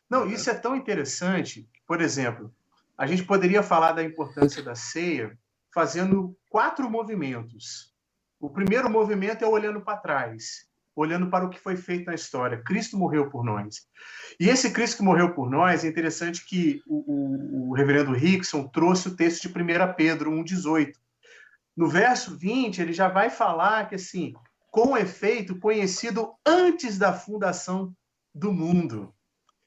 Não, isso é tão interessante. Por exemplo, a gente poderia falar da importância da ceia fazendo 4 movimentos. O primeiro movimento é olhando para trás, olhando para o que foi feito na história. Cristo morreu por nós. E esse Cristo que morreu por nós, é interessante que o reverendo Rickson trouxe o texto de 1 Pedro 1,18. No verso 20, ele já vai falar que, assim, com efeito conhecido antes da fundação do mundo,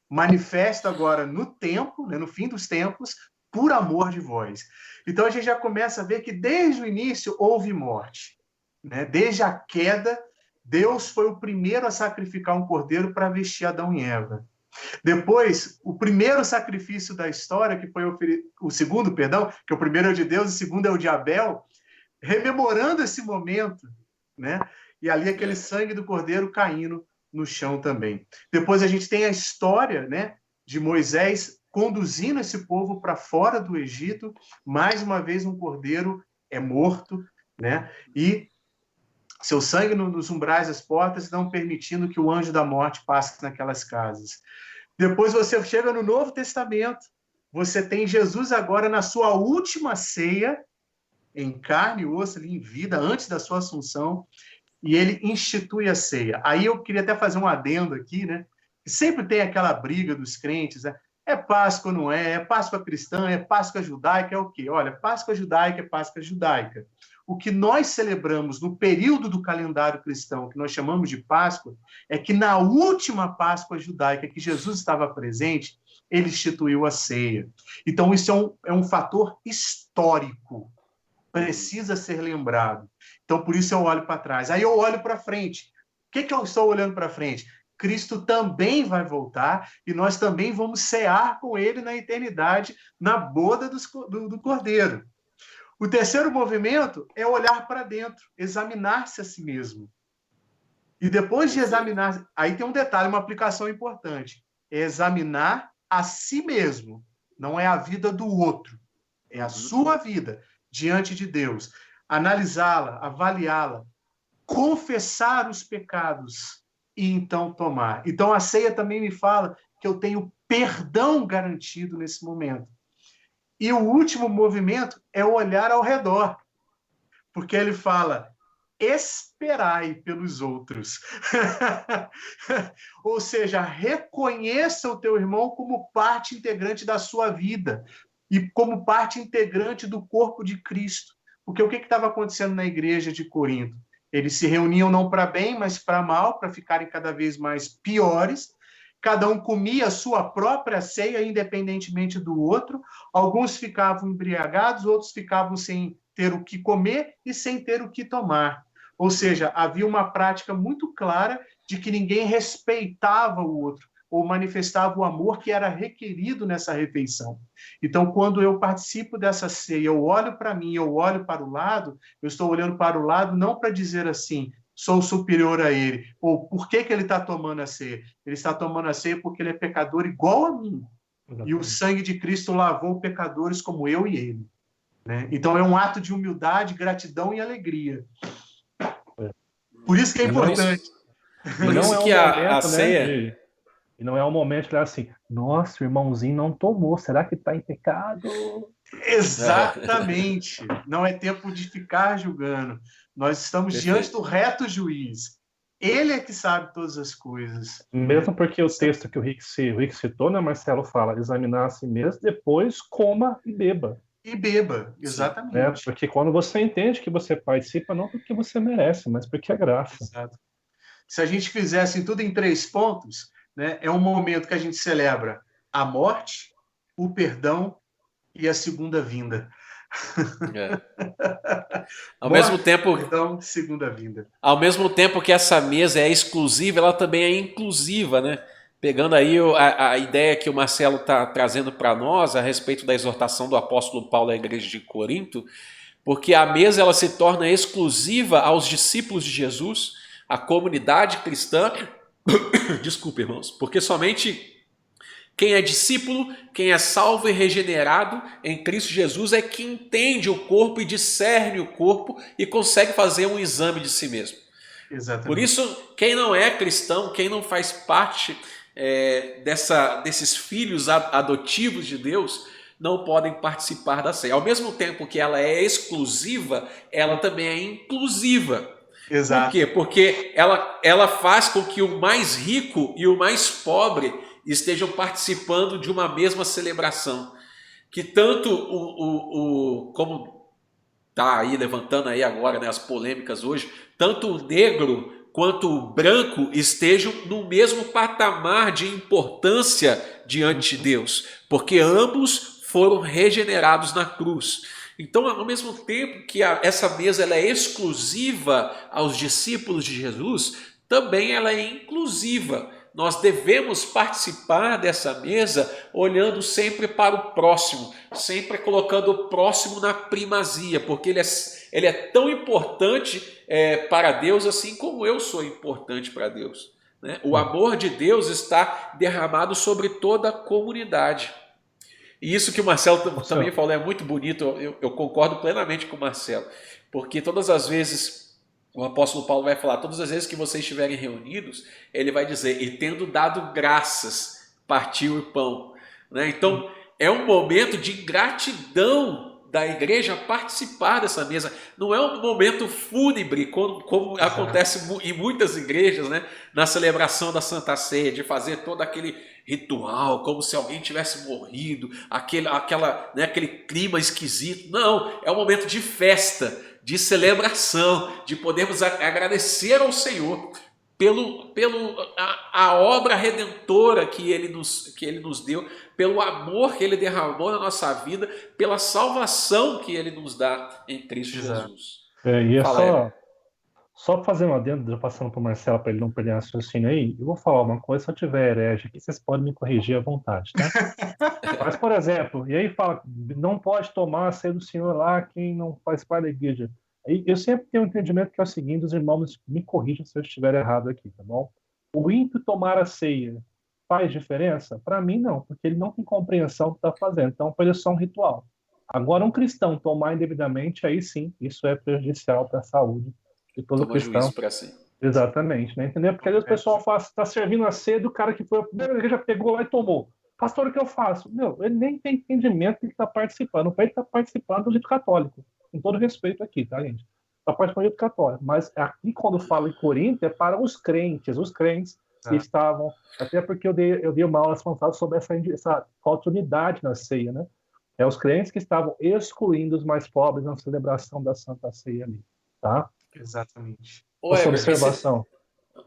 manifesto agora no tempo, né, no fim dos tempos, por amor de vós. Então a gente já começa a ver que desde o início houve morte, né? Desde a queda, Deus foi o primeiro a sacrificar um cordeiro para vestir Adão e Eva. Depois, o primeiro sacrifício da história, que foi o segundo, perdão, que o primeiro é o de Deus, o segundo é o de Abel, rememorando esse momento, né? E ali aquele sangue do cordeiro caindo no chão também. Depois a gente tem a história, né, de Moisés conduzindo esse povo para fora do Egito. Mais uma vez um cordeiro é morto, né? E seu sangue nos umbrais das portas, não permitindo que o anjo da morte passe naquelas casas. Depois você chega no Novo Testamento, você tem Jesus agora na sua última ceia, em carne e osso, ali, em vida, antes da sua assunção, e ele institui a ceia. Aí eu queria até fazer um adendo aqui, né? Sempre tem aquela briga dos crentes, né? É Páscoa ou não é? É Páscoa cristã? É Páscoa judaica? É o quê? Olha, Páscoa judaica é Páscoa judaica. O que nós celebramos no período do calendário cristão, que nós chamamos de Páscoa, é que na última Páscoa judaica, que Jesus estava presente, ele instituiu a ceia. Então, isso é um fator histórico. Precisa ser lembrado. Então, por isso eu olho para trás. Aí eu olho para frente. O que eu estou olhando para frente? Cristo também vai voltar e nós também vamos cear com ele na eternidade, na boda do Cordeiro. O terceiro movimento é olhar para dentro, examinar-se a si mesmo. E depois de examinar, aí tem um detalhe, uma aplicação importante. É examinar a si mesmo. Não é a vida do outro. É a sua vida diante de Deus. Analisá-la, avaliá-la, confessar os pecados e então tomar. Então a ceia também me fala que eu tenho perdão garantido nesse momento. E o último movimento é olhar ao redor, porque ele fala: esperai pelos outros. Ou seja, reconheça o teu irmão como parte integrante da sua vida e como parte integrante do corpo de Cristo. Porque o que estava acontecendo na igreja de Corinto? Eles se reuniam não para bem, mas para mal, para ficarem cada vez mais piores. cada um comia a sua própria ceia, independentemente do outro. Alguns ficavam embriagados, outros ficavam sem ter o que comer e sem ter o que tomar. Ou seja, havia uma prática muito clara de que ninguém respeitava o outro ou manifestava o amor que era requerido nessa refeição. Então, quando eu participo dessa ceia, eu olho para mim, eu olho para o lado, eu estou olhando para o lado não para dizer assim, sou superior a ele, ou por que ele está tomando a ceia? Ele está tomando a ceia porque ele é pecador igual a mim. E o sangue de Cristo lavou pecadores como eu e ele. Né? Então, é um ato de humildade, gratidão e alegria. Por isso que é importante. Por isso que a ceia... Né, e não é um momento de assim, nossa, o irmãozinho não tomou, será que está em pecado? Exatamente. Não é tempo de ficar julgando. Nós estamos diante do reto juiz. Ele é que sabe todas as coisas. Mesmo porque o texto que o Rick citou, né, Marcelo, fala, examinar a si mesmo, depois coma e beba. E beba, exatamente. Né? Porque quando você entende que você participa, não porque você merece, mas porque é graça. Exato. Se a gente fizesse tudo em 3 pontos, né, é um momento que a gente celebra a morte, o perdão e a segunda vinda. Ao mesmo tempo, perdão, segunda vinda. Ao mesmo tempo que essa mesa é exclusiva, ela também é inclusiva, né? Pegando aí a ideia que o Marcelo está trazendo para nós a respeito da exortação do apóstolo Paulo à igreja de Corinto, porque a mesa ela se torna exclusiva aos discípulos de Jesus, à comunidade cristã. Desculpe, irmãos, porque somente quem é discípulo, quem é salvo e regenerado em Cristo Jesus é que entende o corpo e discerne o corpo e consegue fazer um exame de si mesmo. Exatamente. Por isso, quem não é cristão, quem não faz parte desses filhos adotivos de Deus, não podem participar da ceia. Ao mesmo tempo que ela é exclusiva, ela também é inclusiva. Exato. Por quê? Porque ela faz com que o mais rico e o mais pobre estejam participando de uma mesma celebração. Que tanto como está aí levantando aí agora, né, as polêmicas hoje, tanto o negro quanto o branco estejam no mesmo patamar de importância diante de Deus, porque ambos foram regenerados na cruz. Então, ao mesmo tempo que essa mesa ela é exclusiva aos discípulos de Jesus, também ela é inclusiva. Nós devemos participar dessa mesa olhando sempre para o próximo, sempre colocando o próximo na primazia, porque ele é tão importante para Deus assim como eu sou importante para Deus. Né? O amor de Deus está derramado sobre toda a comunidade. E isso que o Marcelo também falou é muito bonito, eu concordo plenamente com o Marcelo, porque todas as vezes... O apóstolo Paulo vai falar, todas as vezes que vocês estiverem reunidos, ele vai dizer, e tendo dado graças, partiu o pão. Né? Então, é um momento de gratidão da igreja participar dessa mesa. Não é um momento fúnebre, como acontece em muitas igrejas, né? Na celebração da Santa Ceia, de fazer todo aquele ritual, como se alguém tivesse morrido, aquele clima esquisito. Não, é um momento de festa, de celebração, de podermos agradecer ao Senhor a obra redentora que Ele nos deu, pelo amor que Ele derramou na nossa vida, pela salvação que Ele nos dá em Cristo Jesus. E é só fazer um adendo, já passando para o Marcelo, para ele não perder raciocínio aí, eu vou falar uma coisa, se eu tiver herege aqui, vocês podem me corrigir à vontade, tá? Mas, por exemplo, e aí fala, não pode tomar a ceia do Senhor lá quem não faz parte da igreja. Eu sempre tenho um entendimento que é o seguinte, os irmãos me corrijam se eu estiver errado aqui, tá bom? O ímpio tomar a ceia faz diferença? Para mim, não, porque ele não tem compreensão do que está fazendo. Então, para ele é só um ritual. Agora, um cristão tomar indevidamente, aí sim, isso é prejudicial para a saúde de todo cristão. Juízo para si. Exatamente, né? Entendeu? Porque às vezes o pessoal está servindo a ceia do cara que foi a primeira igreja, pegou lá e tomou. Pastor, o que eu faço? Meu, ele nem tem entendimento que ele está participando. Para ele está participando do rito católico. Com todo respeito aqui, tá, gente? Está participando do rito católico. Mas aqui, quando falo em Corinto, é para os crentes que estavam... Até porque eu dei uma aula responsável sobre essa falta de unidade na ceia, né? É os crentes que estavam excluindo os mais pobres na celebração da Santa Ceia ali, tá? Exatamente. Essa observação.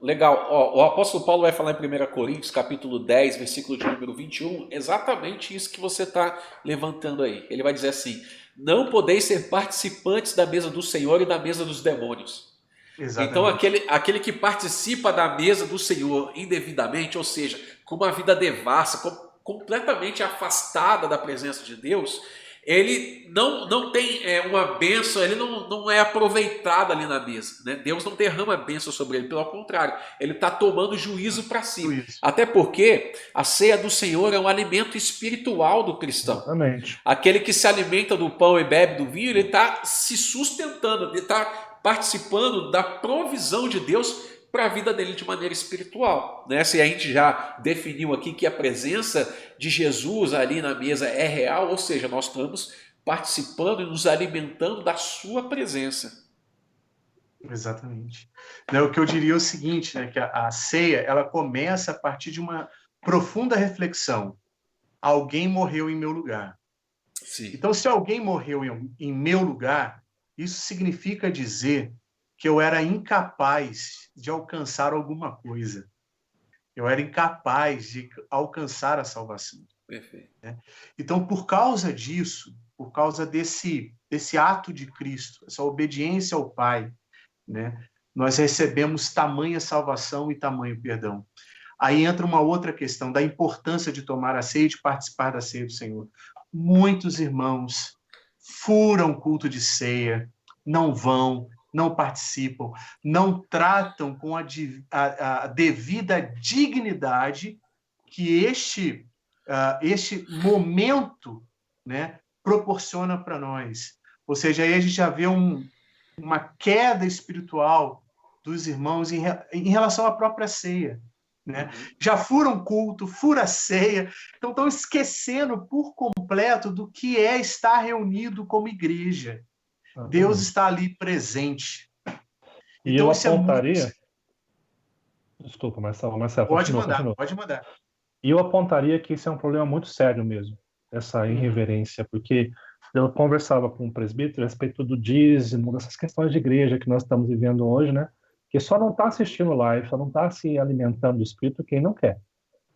Legal. Ó, o apóstolo Paulo vai falar em 1 Coríntios, capítulo 10, versículo de número 21, exatamente isso que você está levantando aí. Ele vai dizer assim: não podeis ser participantes da mesa do Senhor e da mesa dos demônios. Então, Exatamente. aquele que participa da mesa do Senhor indevidamente, ou seja, com uma vida devassa, completamente afastada da presença de Deus, ele não tem uma bênção, ele não é aproveitado ali na mesa. Né? Deus não derrama bênção sobre ele, pelo contrário, ele está tomando juízo para si. Isso. Até porque a ceia do Senhor é um alimento espiritual do cristão. Exatamente. Aquele que se alimenta do pão e bebe do vinho, ele está se sustentando, ele está participando da provisão de Deus para a vida dele de maneira espiritual. Né? Se a gente já definiu aqui que a presença de Jesus ali na mesa é real, ou seja, nós estamos participando e nos alimentando da sua presença. Exatamente. O que eu diria é o seguinte, né, que a ceia ela começa a partir de uma profunda reflexão. Alguém morreu em meu lugar. Sim. Então, se alguém morreu em meu lugar, isso significa dizer que eu era incapaz de alcançar alguma coisa. Eu era incapaz de alcançar a salvação. Perfeito. Né? Então, por causa disso, por causa desse ato de Cristo, essa obediência ao Pai, né, nós recebemos tamanha salvação e tamanho perdão. Aí entra uma outra questão da importância de tomar a ceia e de participar da ceia do Senhor. Muitos irmãos furam o culto de ceia, não vão, não participam, não tratam com a devida dignidade que este momento, né, proporciona para nós. Ou seja, aí a gente já vê uma queda espiritual dos irmãos em relação à própria ceia. Né? Já furam culto, fura a ceia, então estão esquecendo por completo do que é estar reunido como igreja. Deus está ali presente. E então, eu isso apontaria... é muito... Desculpa, Marcelo, Pode continua. mandar. E eu apontaria que isso é um problema muito sério mesmo, essa irreverência, porque eu conversava com um presbítero a respeito do dízimo, dessas questões de igreja que nós estamos vivendo hoje, né? Que só não está assistindo live, só não está se alimentando do Espírito quem não quer.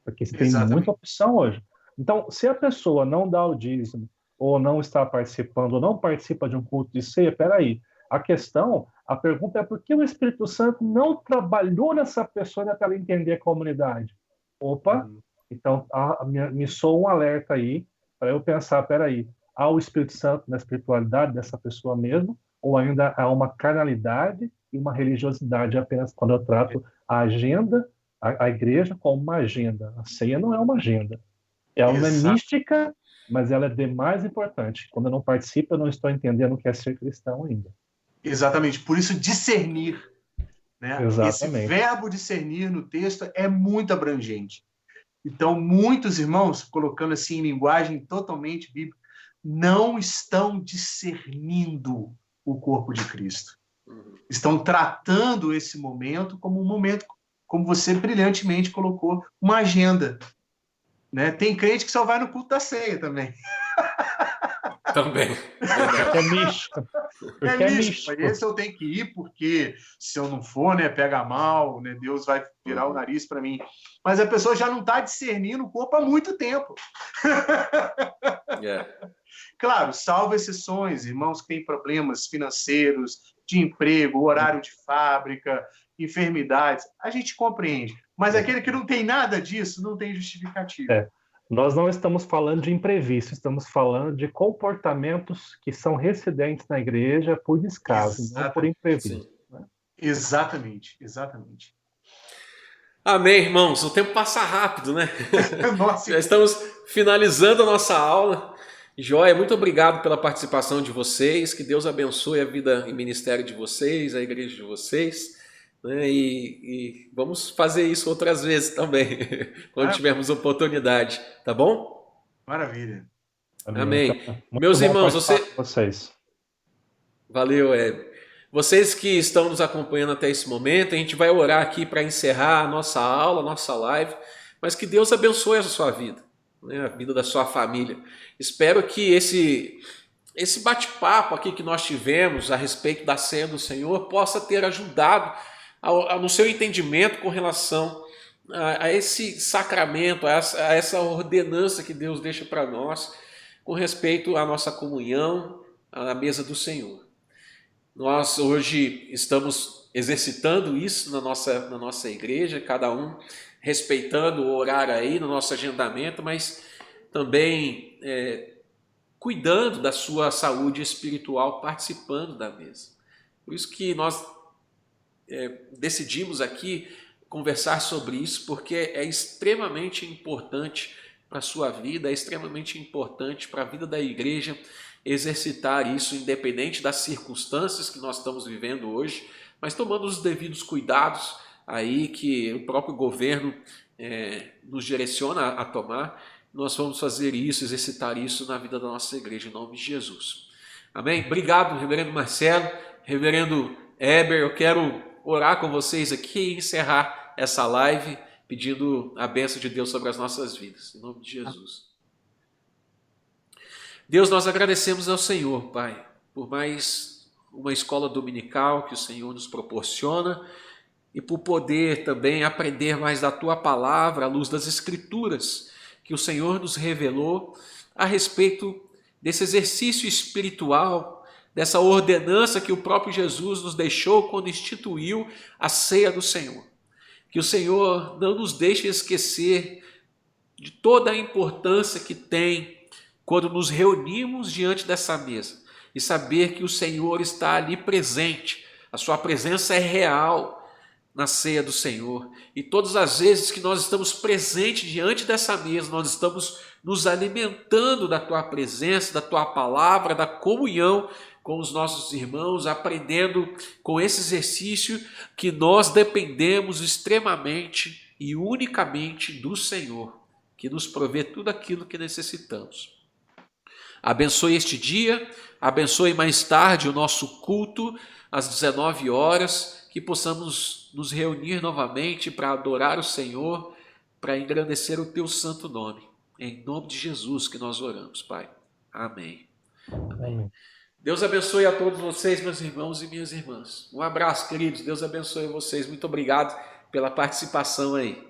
Porque tem Exatamente. muita opção hoje. Então, se a pessoa não dá o dízimo, ou não está participando, ou não participa de um culto de ceia, peraí. A pergunta é por que o Espírito Santo não trabalhou nessa pessoa até ela entender a comunidade? Opa, então me soa um alerta aí, para eu pensar, peraí, há o Espírito Santo na espiritualidade dessa pessoa mesmo, ou ainda há uma carnalidade e uma religiosidade apenas quando eu trato a agenda, a igreja como uma agenda. A ceia não é uma agenda. Ela não é mística, mas ela é demais importante. Quando eu não participo, eu não estou entendendo o que é ser cristão ainda. Exatamente. Por isso, discernir. Né? Esse verbo discernir no texto é muito abrangente. Então, muitos irmãos, colocando assim em linguagem totalmente bíblica, não estão discernindo o corpo de Cristo. Estão tratando esse momento como um momento, como você brilhantemente colocou, uma agenda. Né? Tem crente que só vai no culto da ceia também. Também. É místico. É místico. Esse eu tenho que ir porque se eu não for, né, pega mal, né, Deus vai virar o nariz para mim. Mas a pessoa já não está discernindo o corpo há muito tempo. Claro, salvo exceções, irmãos que têm problemas financeiros, de emprego, horário de fábrica, enfermidades, a gente compreende. Mas aquele que não tem nada disso, não tem justificativa. Nós não estamos falando de imprevisto, estamos falando de comportamentos que são residentes na igreja por descaso, não por imprevisto. Né? Exatamente. Amém, irmãos. O tempo passa rápido, né? Nossa. Já estamos finalizando a nossa aula. Joia, muito obrigado pela participação de vocês. Que Deus abençoe a vida e ministério de vocês, a igreja de vocês. Né? E vamos fazer isso outras vezes também, quando tivermos oportunidade, tá bom? Maravilha. Amém. Meus irmãos, vocês. Valeu, vocês que estão nos acompanhando até esse momento, a gente vai orar aqui para encerrar a nossa aula, a nossa live, mas que Deus abençoe a sua vida, né? A vida da sua família. Espero que esse bate-papo aqui que nós tivemos a respeito da ceia do Senhor possa ter ajudado no seu entendimento com relação a esse sacramento, a essa ordenança que Deus deixa para nós com respeito à nossa comunhão à mesa do Senhor. Nós hoje estamos exercitando isso na nossa igreja, cada um respeitando o horário aí no nosso agendamento, mas também cuidando da sua saúde espiritual, participando da mesa. Por isso que nós decidimos aqui conversar sobre isso, porque é extremamente importante para a sua vida, é extremamente importante para a vida da igreja exercitar isso, independente das circunstâncias que nós estamos vivendo hoje, mas tomando os devidos cuidados aí que o próprio governo nos direciona a tomar. Nós vamos fazer isso, exercitar isso na vida da nossa igreja, em nome de Jesus. Amém? Obrigado, reverendo Marcelo, reverendo Heber. Eu quero orar com vocês aqui e encerrar essa live pedindo a bênção de Deus sobre as nossas vidas, em nome de Jesus. Deus, nós agradecemos ao Senhor, Pai, por mais uma escola dominical que o Senhor nos proporciona e por poder também aprender mais da Tua palavra, à luz das Escrituras, que o Senhor nos revelou a respeito desse exercício espiritual, dessa ordenança que o próprio Jesus nos deixou quando instituiu a ceia do Senhor. Que o Senhor não nos deixe esquecer de toda a importância que tem quando nos reunimos diante dessa mesa e saber que o Senhor está ali presente, a sua presença é real na ceia do Senhor. E todas as vezes que nós estamos presentes diante dessa mesa, nós estamos nos alimentando da tua presença, da tua palavra, da comunhão com os nossos irmãos, aprendendo com esse exercício que nós dependemos extremamente e unicamente do Senhor, que nos provê tudo aquilo que necessitamos. Abençoe este dia, abençoe mais tarde o nosso culto às 19 horas, que possamos nos reunir novamente para adorar o Senhor, para engrandecer o teu santo nome. Em nome de Jesus que nós oramos, Pai. Amém. Amém. Deus abençoe a todos vocês, meus irmãos e minhas irmãs. Um abraço, queridos. Deus abençoe vocês. Muito obrigado pela participação aí.